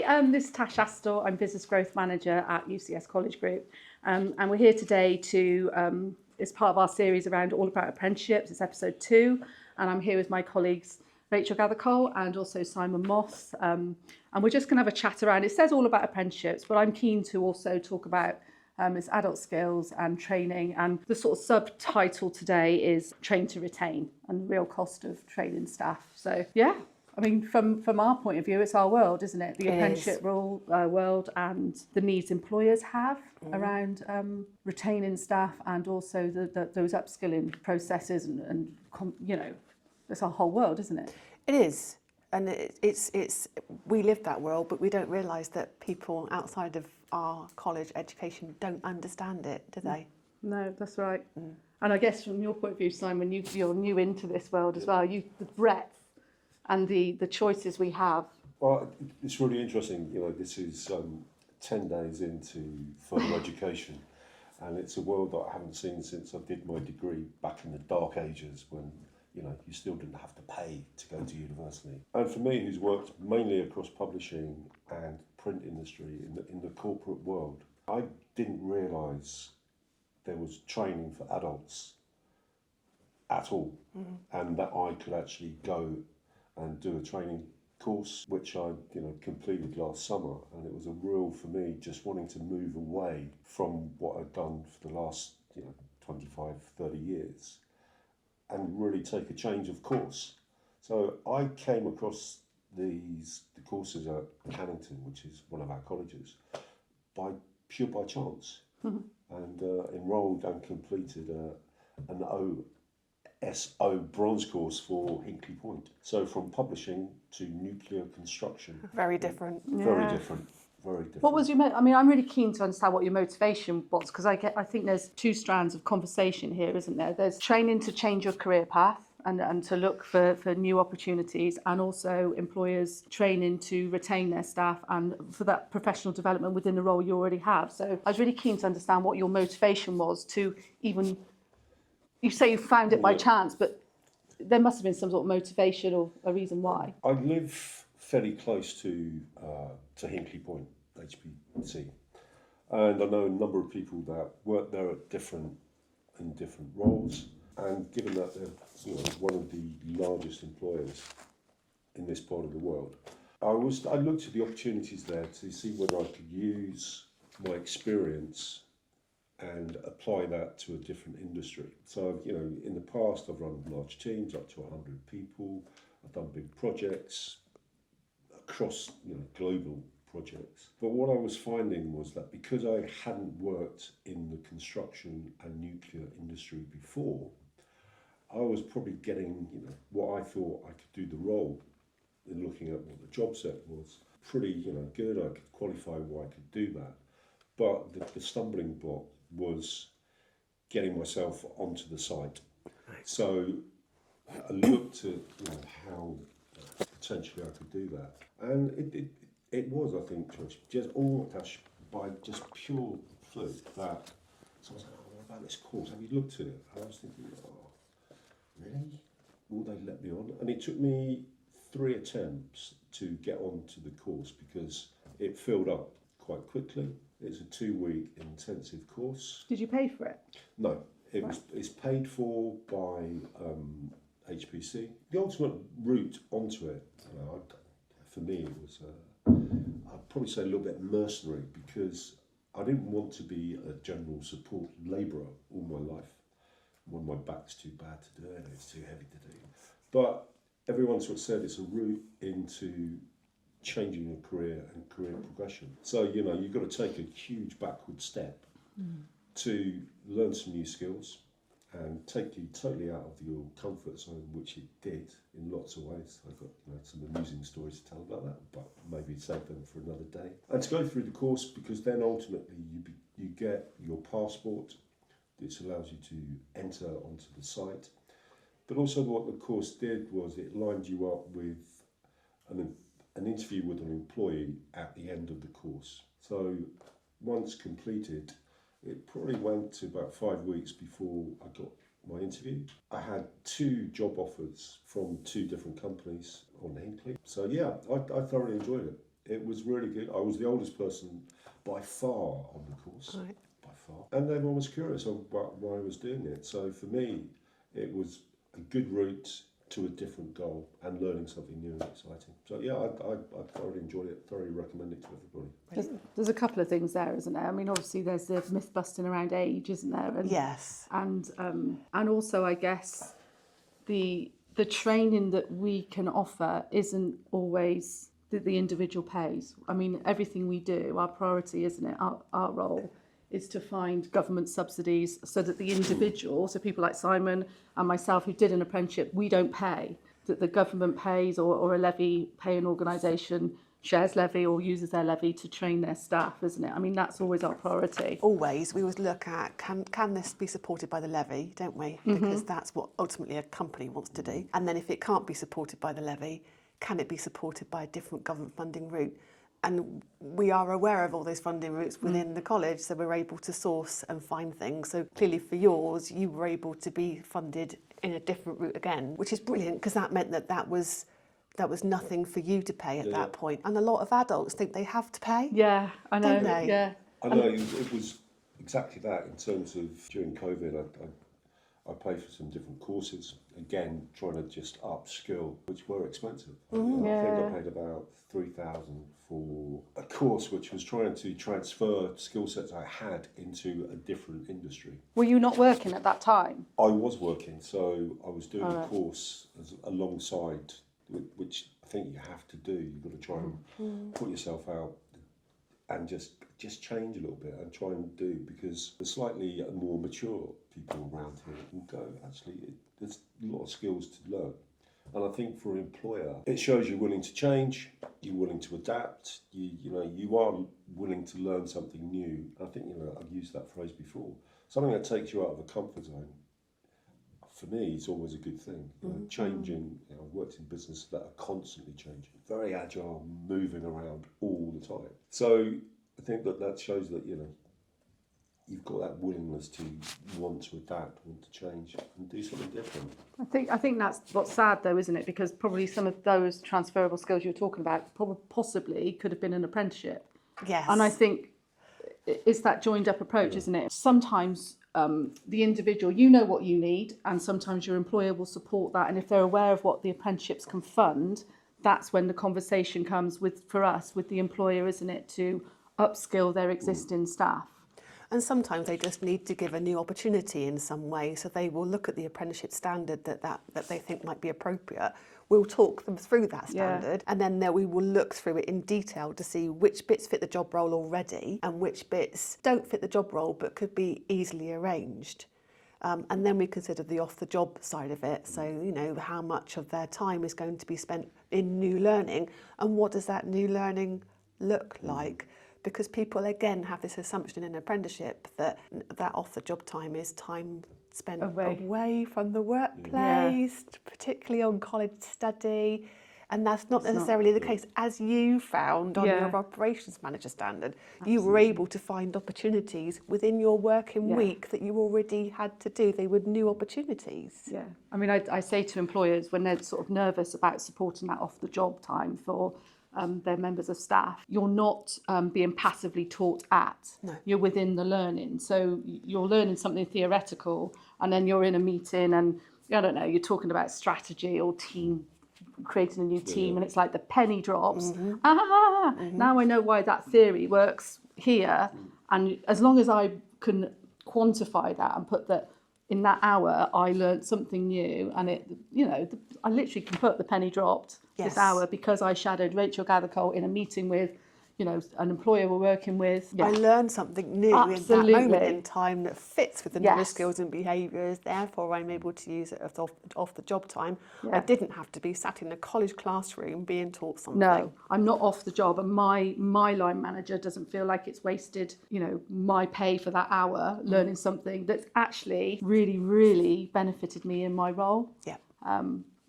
this is Tasha. I'm Business Growth Manager at UCS College Group. And we're here today to, as part of our series around All About Apprenticeships. It's episode 2. And I'm here with my colleagues, Rachel Gathercole and also Simon Moss. And we're just going to have a chat around, it says All About Apprenticeships, but I'm keen to also talk about it's adult skills and training, and the sort of subtitle today is train to retain and the real cost of training staff. So yeah, I mean from our point of view, it's our world, isn't it? The apprenticeship world and the needs employers have around retaining staff, and also those upskilling processes and you know, it's our whole world, isn't it? It is, and it's we live that world, but we don't realise that people outside of our college education don't understand it, do they? No, that's right. And I guess from your point of view, Simon, you're new into this world as well. The breadth and the choices we have. Well, it's really interesting. You know, this is 10 days into further education, and it's a world that I haven't seen since I did my degree back in the dark ages when, you know, you still didn't have to pay to go to university. And for me, who's worked mainly across publishing and print industry in the corporate world, I didn't realise there was training for adults at all, and that I could actually go and do a training course, which I completed last summer, and it was a real, for me, just wanting to move away from what I'd done for the last 25, 30 years and really take a change of course. So I came across the courses at Cannington, which is one of our colleges, pure by chance, and enrolled and completed an OSO bronze course for Hinkley Point. So from publishing to nuclear construction. Very different. Very different. Very different. What was your? I mean, I'm really keen to understand what your motivation was, because I think there's two strands of conversation here, isn't there? There's training to change your career path and to look for new opportunities, and also employers training to retain their staff and for that professional development within the role you already have. So I was really keen to understand what your motivation was to even. You say you found it by chance, but there must have been some sort of motivation or a reason why. I live fairly close to Hinkley Point, HPC, and I know a number of people that work there in different roles. And given that they're one of the largest employers in this part of the world, I looked at the opportunities there to see whether I could use my experience and apply that to a different industry. So, in the past, I've run large teams, up to 100 people. I've done big projects across, global projects. But what I was finding was that because I hadn't worked in the construction and nuclear industry before, I was probably getting, what I thought I could do the role in looking at what the job set was pretty, good. I could qualify why I could do that. But the stumbling block was getting myself onto the site. So I looked at how potentially I could do that. And it was, I think, just almost by just pure fluke that someone said, what about this course? Have you looked at it? And I was thinking, really? Will they let me on? And it took me 3 attempts to get onto the course because it filled up quite quickly. It's a 2-week intensive course. Did you pay for it? No, it's paid for by HPC. The ultimate route onto it, for me, it was, I'd probably say a little bit mercenary, because I didn't want to be a general support labourer all my life. When my back's too bad to do it, it's too heavy to do. But everyone sort of said it's a route into changing your career and career progression. So, you've got to take a huge backward step to learn some new skills and take you totally out of your comfort zone, which it did in lots of ways. I've got some amusing stories to tell about that, but maybe save them for another day. And to go through the course, because then ultimately you get your passport. This allows you to enter onto the site. But also what the course did was it lined you up with an interview with an employee at the end of the course. So once completed, it probably went to about 5 weeks before I got my interview. I had 2 job offers from 2 different companies on Hinkley. So yeah, I thoroughly enjoyed it. It was really good. I was the oldest person by far on the course, Right. by far. And everyone was curious about why I was doing it. So for me, it was a good route to a different goal and learning something new and exciting. So yeah, I thoroughly enjoyed it, thoroughly recommend it to everybody. There's a couple of things there, isn't there? I mean, obviously there's the myth busting around age, isn't there? And, Yes. And also, I guess the training that we can offer isn't always that the individual pays. I mean, everything we do, our priority, isn't it? Our role is to find government subsidies so that the individual, so people like Simon and myself who did an apprenticeship, we don't pay, that the government pays or a levy paying organisation shares levy or uses their levy to train their staff, isn't it? I mean, that's always our priority. Always, we always look at can this be supported by the levy, don't we? Because that's what ultimately a company wants to do. And then if it can't be supported by the levy, can it be supported by a different government funding route? And we are aware of all those funding routes within the college, so we're able to source and find things. So clearly for yours, you were able to be funded in a different route again, which is brilliant because that meant that was nothing for you to pay at that point. And a lot of adults think they have to pay. Yeah, I know. Don't they? Yeah. I know it was exactly that in terms of during COVID. I paid for some different courses, again trying to just upskill, which were expensive. I think I paid about $3,000 for a course which was trying to transfer skill sets I had into a different industry. Were you not working at that time? I was working, so I was doing a course alongside, which I think you have to do. You've got to try and put yourself out and just change a little bit and try and do, because the slightly more mature people around here will go, actually, there's a lot of skills to learn. And I think for an employer, it shows you're willing to change, you're willing to adapt, you are willing to learn something new. I think, I've used that phrase before. Something that takes you out of a comfort zone, for me, it's always a good thing. Changing, I've worked in business that are constantly changing, very agile, moving around all the time. So I think that shows that, you've got that willingness to want to adapt, want to change and do something different. I think that's what's sad though, isn't it? Because probably some of those transferable skills you were talking about possibly could have been an apprenticeship. Yes. And I think it's that joined up approach, isn't it? Sometimes the individual, you know what you need, and sometimes your employer will support that. And if they're aware of what the apprenticeships can fund, that's when the conversation comes for us with the employer, isn't it, to upskill their existing staff. And sometimes they just need to give a new opportunity in some way, so they will look at the apprenticeship standard that they think might be appropriate. We'll talk them through that standard, and then we will look through it in detail to see which bits fit the job role already and which bits don't fit the job role but could be easily arranged. And then we consider the off-the-job side of it, so how much of their time is going to be spent in new learning, and what does that new learning look like? Because people, again, have this assumption in an apprenticeship that off-the-job time is time spent away from the workplace, particularly on college study. And that's not necessarily the case, as you found on your operations manager standard. Absolutely. You were able to find opportunities within your working week that you already had to do. They were new opportunities. Yeah. I mean, I say to employers when they're sort of nervous about supporting that off-the-job time for their members of staff, you're not being passively taught at. No. You're within the learning. So you're learning something theoretical, and then you're in a meeting and, I don't know, you're talking about strategy or team, creating a new team, and it's like the penny drops. Now I know why that theory works here. And as long as I can quantify that and put that in that hour, I learned something new, and I literally can put the penny dropped this hour because I shadowed Rachel Gathercole in a meeting with, an employer we're working with. Yeah. I learned something new in that moment in time that fits with the new skills and behaviours. Therefore, I'm able to use it off the job time. Yeah. I didn't have to be sat in a college classroom being taught something. No, I'm not off the job, and my line manager doesn't feel like it's wasted, my pay for that hour learning something that's actually really, really benefited me in my role. Yeah.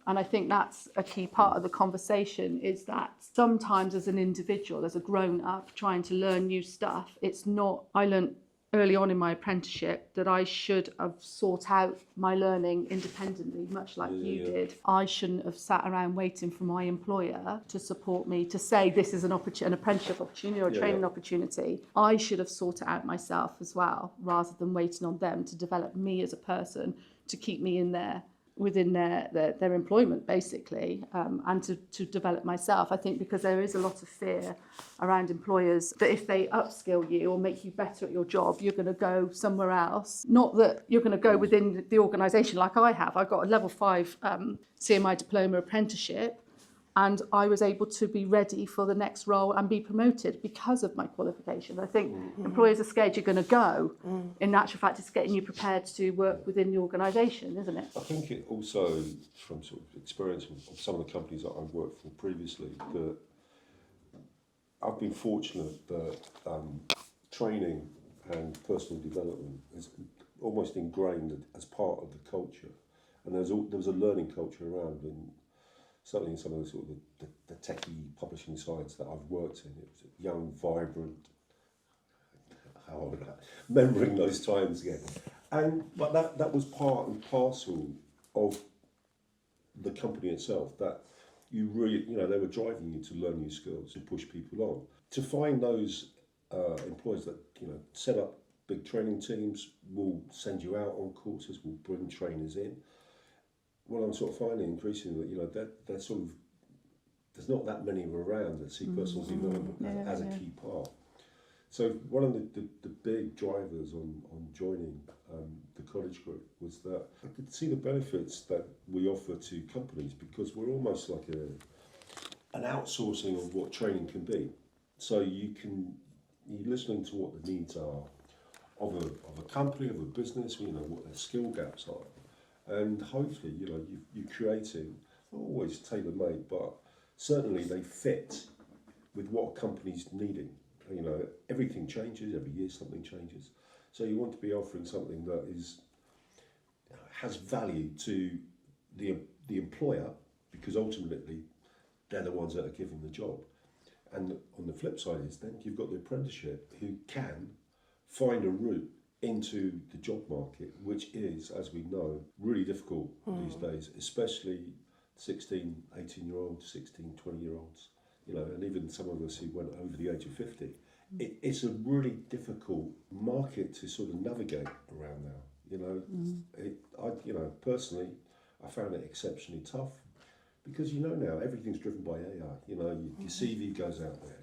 And I think that's a key part of the conversation, is that sometimes as an individual, as a grown-up trying to learn new stuff, it's not, I learned early on in my apprenticeship that I should have sought out my learning independently, much like you did. I shouldn't have sat around waiting for my employer to support me, to say this is an apprenticeship opportunity or a training opportunity. I should have sought it out myself as well, rather than waiting on them to develop me as a person, to keep me in there within their employment, basically, and to develop myself. I think because there is a lot of fear around employers that if they upskill you or make you better at your job, you're going to go somewhere else. Not that you're going to go within the organisation like I have. I got a level 5 CMI diploma apprenticeship, and I was able to be ready for the next role and be promoted because of my qualifications. I think employers are scared you're going to go. In actual fact, it's getting you prepared to work within the organisation, isn't it? I think it also, from sort of experience of some of the companies that I've worked for previously, that I've been fortunate that training and personal development is almost ingrained as part of the culture. And there was a learning culture around, and certainly in some of the sort of the techie publishing sites that I've worked in, it was young, vibrant. How old am I? Remembering those times again. But that was part and parcel of the company itself, that you really, they were driving you to learn new skills, to push people on. To find those employers that, set up big training teams, will send you out on courses, will bring trainers in. Well, I'm sort of finding increasingly that they're sort of, there's not that many around that see personal development as a key part. So one of the big drivers on joining the college group was that I could see the benefits that we offer to companies, because we're almost like an outsourcing of what training can be. So you're listening to what the needs are of a company, of a business, what their skill gaps are. And hopefully, you're creating, not always tailor-made, but certainly they fit with what a company's needing. Everything changes, every year something changes. So you want to be offering something that has value to the employer, because ultimately they're the ones that are given the job. And on the flip side is then you've got the apprenticeship who can find a route into the job market, which is, as we know, really difficult these days, especially 16, 18-year-olds, 16, 20-year-olds, and even some of us who went over the age of 50. It's a really difficult market to sort of navigate around now. Personally, I found it exceptionally tough, because now everything's driven by AI. Your CV goes out there.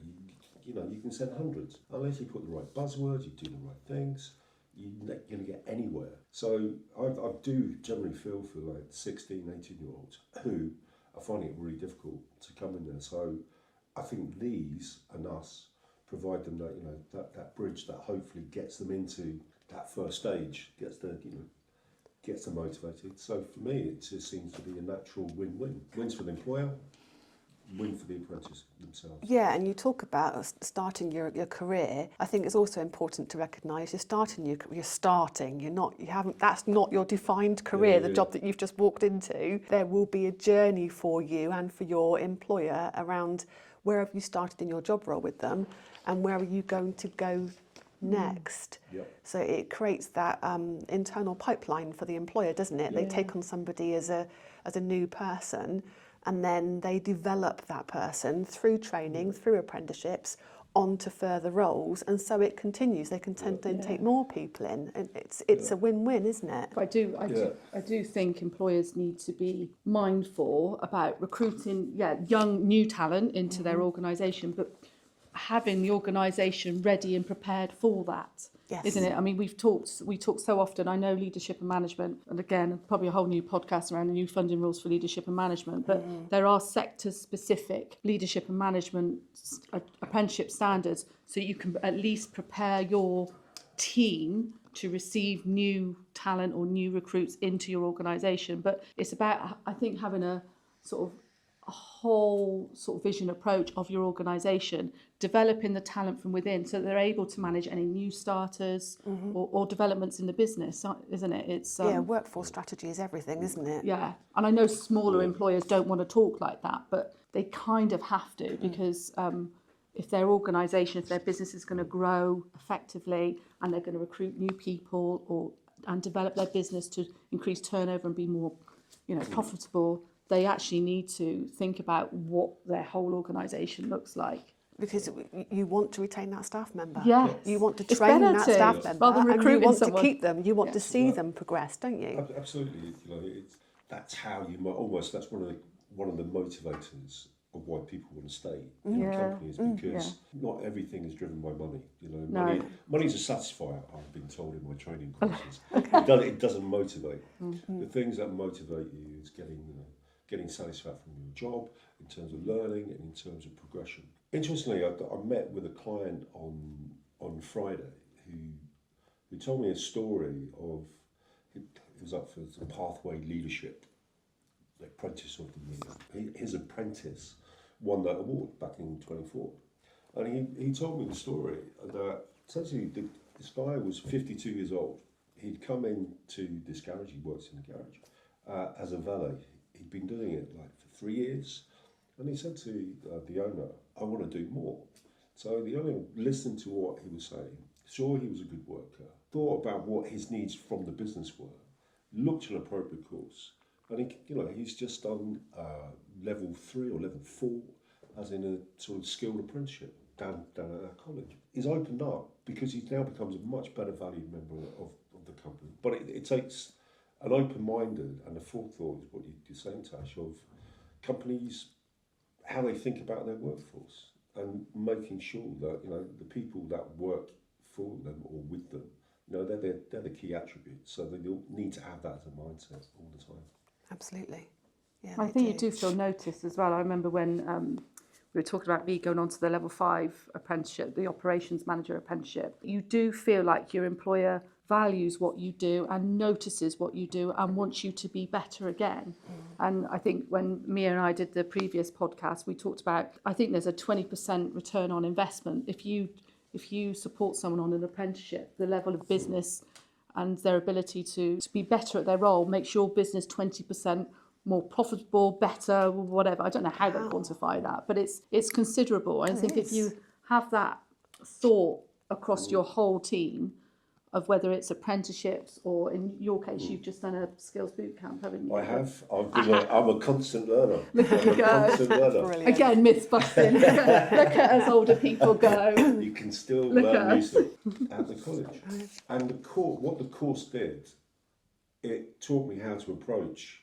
You can send hundreds. Unless you put the right buzzwords, you do the right things, you're not going to get anywhere. So I do generally feel for like 16, 18-year-olds who are finding it really difficult to come in there. So I think these and us provide them that bridge that hopefully gets them into that first stage, gets them motivated. So for me, it just seems to be a natural win-win. Wins for the employer, win for the apprentice themselves. Yeah, and you talk about starting your career. I think it's also important to recognise you're starting. That's not your defined career. The job that you've just walked into. There will be a journey for you and for your employer around where have you started in your job role with them, and where are you going to go next. So it creates that internal pipeline for the employer, doesn't it? They take on somebody as a new person, and then they develop that person through training, through apprenticeships, onto further roles, and so it continues. They can then take more people in, and it's a win-win, isn't it? I do think employers need to be mindful about recruiting young new talent into their organisation, but having the organisation ready and prepared for that. Yes. Isn't it? I mean, we talk so often. I know leadership and management, and again, probably a whole new podcast around the new funding rules for leadership and management, but there are sector-specific leadership and management apprenticeship standards, so you can at least prepare your team to receive new talent or new recruits into your organisation. But it's about, I think, having a sort of a whole sort of vision approach of your organisation, developing the talent from within so that they're able to manage any new starters or developments in the business, isn't it? It's workforce strategy is everything, isn't it? Yeah, and I know smaller employers don't want to talk like that, but they kind of have to, because if their organisation, if their business is going to grow effectively and they're going to recruit new people and develop their business to increase turnover and be more, profitable, they actually need to think about what their whole organisation looks like. Because you want to retain that staff member. Yes. You want to It's train better that to, staff member, rather than and you recruiting want someone. to keep them. You want to see them progress, don't you? Absolutely. That's how you might almost. That's one of the motivators of why people want to stay in companies, because not everything is driven by money. Money's a satisfier. I've been told in my training courses. It doesn't motivate. The things that motivate you is getting satisfaction from your job, in terms of learning and in terms of progression. Interestingly, I met with a client on Friday who told me a story of, he was up for the Pathway Leadership, the Apprentice of the Year. His apprentice won that award back in 24. And he told me the story that essentially this guy was 52 years old. He'd come into this garage, he works in the garage, as a valet. He'd been doing it for 3 years. And he said to the owner, I want to do more. So the owner listened to what he was saying, saw he was a good worker, thought about what his needs from the business were, looked at an appropriate course, and he's just done level 3 or level 4, as in a sort of skilled apprenticeship down at our college. He's opened up because he now becomes a much better valued member of the company. But it takes an open-minded and a forethought, is what you're saying, Tash, of companies, how they think about their workforce, and making sure that the people that work for them or with them, they're the key attributes. So they all need to have that as a mindset all the time. Absolutely. Yeah, I think you do feel noticed as well. I remember when we were talking about me going on to the level 5 apprenticeship, the operations manager apprenticeship. You do feel like your employer values what you do and notices what you do and wants you to be better again. And I think when Mia and I did the previous podcast, we talked about, I think there's a 20% return on investment. If you support someone on an apprenticeship, the level of business and their ability to be better at their role makes your business 20% more profitable, better, whatever. I don't know how they quantify that, but it's considerable. I think if you have that thought across your whole team, of whether it's apprenticeships or, in your case, you've just done a skills boot camp, haven't you? I have. I'm a constant learner. Brilliant. Again, myths busting. Look at us older people go. You can still learn new stuff at the college. And what the course did, it taught me how to approach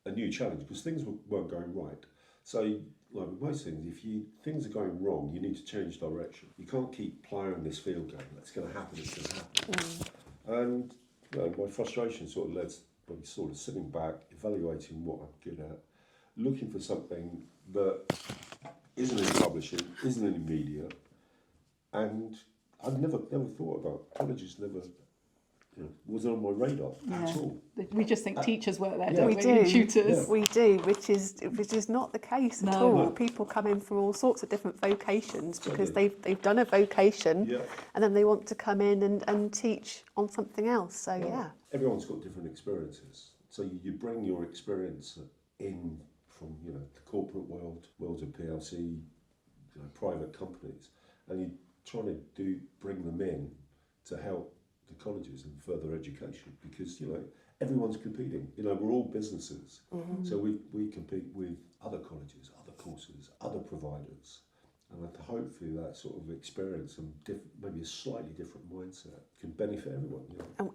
a new challenge, because things weren't going right. So, like with most things, if things are going wrong, you need to change direction. You can't keep ploughing this field going. That's going to happen. It's going to happen. And my frustration sort of led to me sort of sitting back, evaluating what I'm good at, looking for something that isn't in publishing, isn't in media, and I've never thought about colleges. Never. Wasn't on my radar at all. We just think teachers work there, We don't we? do. And tutors. We do, which is not the case at all. No. People come in from all sorts of different vocations because they've done a vocation and then they want to come in and teach on something else. So everyone's got different experiences. So you bring your experience in from the corporate world of PLC, private companies, and you're trying to bring them in to help the colleges and further education, because everyone's competing. We're all businesses, so we compete with other colleges, other courses, other providers, and hopefully that sort of experience and maybe a slightly different mindset can benefit everyone.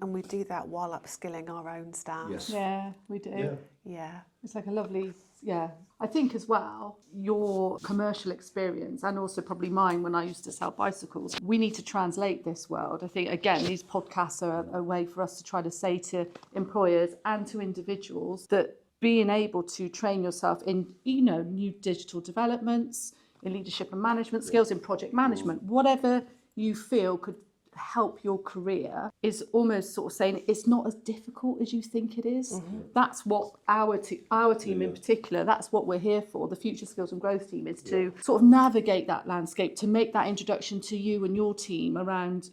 And we do that while upskilling our own staff. Yes. Yeah, we do. Yeah. It's like a lovely, I think as well, your commercial experience, and also probably mine when I used to sell bicycles, we need to translate this world. I think, again, these podcasts are a way for us to try to say to employers and to individuals that being able to train yourself in, new digital developments, in leadership and management skills, in project management, whatever you feel could help your career, is almost sort of saying it's not as difficult as you think it is. That's what our team in particular, that's what we're here for. The Future Skills and Growth team is to sort of navigate that landscape, to make that introduction to you and your team around,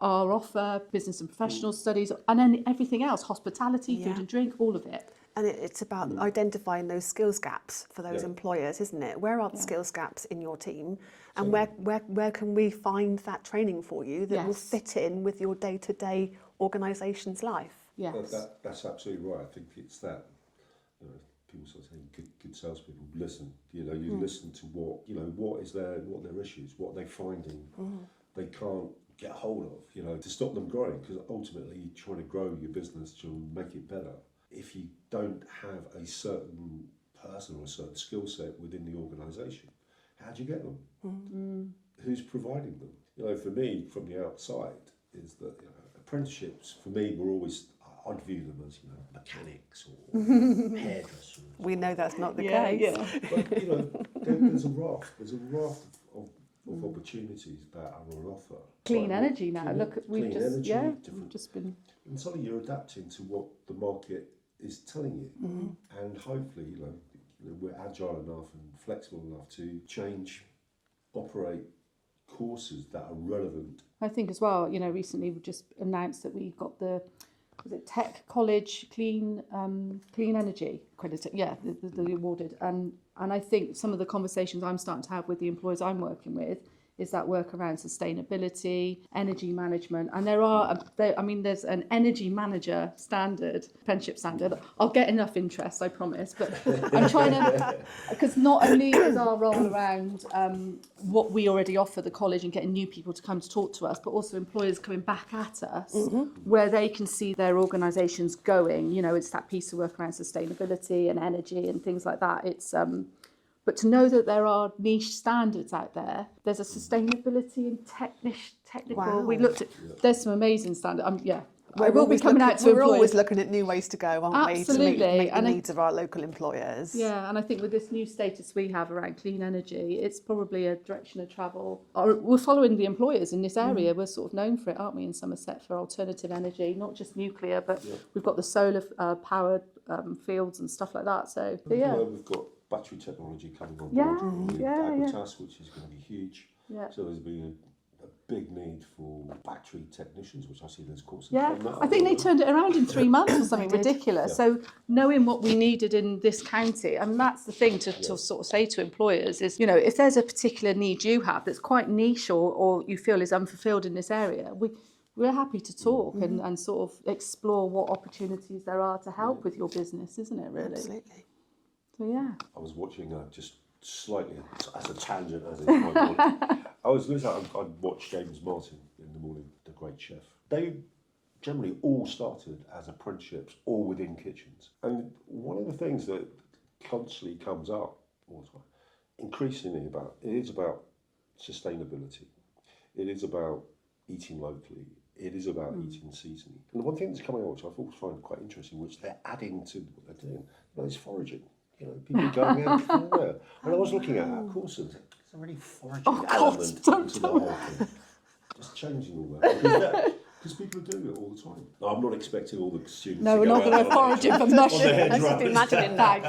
our offer, business and professional studies, and then everything else, hospitality, food and drink, all of it. And it's about identifying those skills gaps for those employers, isn't it? Where are the skills gaps in your team? And where can we find that training for you that will fit in with your day-to-day organisation's life? Yes. That's absolutely right. I think it's that, people sort of saying good salespeople listen. You listen to what is what their issues, what they're finding they can't get hold of, to stop them growing, because ultimately you're trying to grow your business to make it better. If you don't have a certain person or a certain skill set within the organisation, how do you get them? Who's providing them? For me, from the outside, is that apprenticeships, for me, were always, I'd view them as mechanics or hairdressers. We know that's not the case. Yeah. But there's a raft of opportunities that are on offer. Clean energy now. Look, we've we've just been. And suddenly you're adapting to what the market is telling you, and hopefully, we're agile enough and flexible enough to change, operate courses that are relevant. I think as well, recently we just announced that we got the Tech College Clean Energy credit. Yeah, the awarded. And I think some of the conversations I'm starting to have with the employers I'm working with is that work around sustainability, energy management, and there's an energy manager standard, apprenticeship standard. I'll get enough interest, I promise, but I'm trying to, because not only is our role around what we already offer the college and getting new people to come to talk to us, but also employers coming back at us where they can see their organisations going. It's that piece of work around sustainability and energy and things like that. It's but to know that there are niche standards out there, there's a sustainability and technical. Wow. We looked at. There's some amazing standards. We'll be coming out to We're employers. always looking at new ways to go, aren't Absolutely. we, to meet the And needs of our local employers. Yeah, and I think with this new status we have around clean energy, it's probably a direction of travel. We're following the employers in this area. We're sort of known for it, aren't we, in Somerset, for alternative energy, not just nuclear, but we've got the solar powered fields and stuff like that. So yeah. We've got battery technology coming on board with Tasha, which is going to be huge. Yeah. So there's been a big need for battery technicians, which I see there's courses. Yeah, I think they turned it around in 3 months or something ridiculous. So knowing what we needed in this county, and that's the thing to sort of say to employers is, if there's a particular need you have that's quite niche or you feel is unfulfilled in this area, we're happy to talk and sort of explore what opportunities there are to help with your business, isn't it, really? Absolutely. So, yeah. I was watching just slightly as a tangent, as it might be. I'd watch James Martin in the morning, the great chef. They generally all started as apprenticeships, all within kitchens. And one of the things that constantly comes up all the time, increasingly it is about sustainability. It is about eating locally. It is about eating seasonally. And the one thing that's coming out, which I've always found quite interesting, which they're adding to what they're doing, is foraging. People going out everywhere. And I was looking at our courses. It's a really foraging element to the whole thing. Just changing all that. Because people are doing it all the time. No, I'm not expecting all the students No, we're not going to forage for mushrooms. I just imagining that.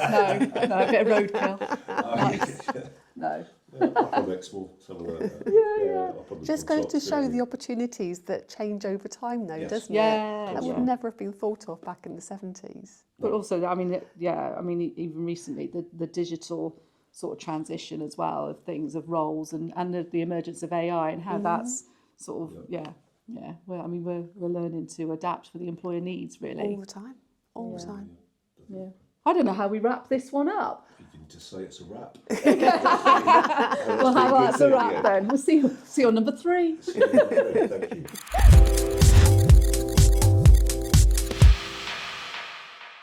No, a bit of roadkill. No. Up on Exmoor, something like that. Up on the Just goes to tops, show the opportunities that change over time, though, doesn't Yeah, it? That would never have been thought of back in the 70s. But also, even recently, the digital sort of transition as well of things, of roles and the emergence of AI and how that's sort of, Well, we're learning to adapt for the employer needs, really. All the time. All the time. Yeah. I don't know how we wrap this one up. You can just say it's a wrap. Well, how about it's a wrap then? We'll see you on number 3. Thank you.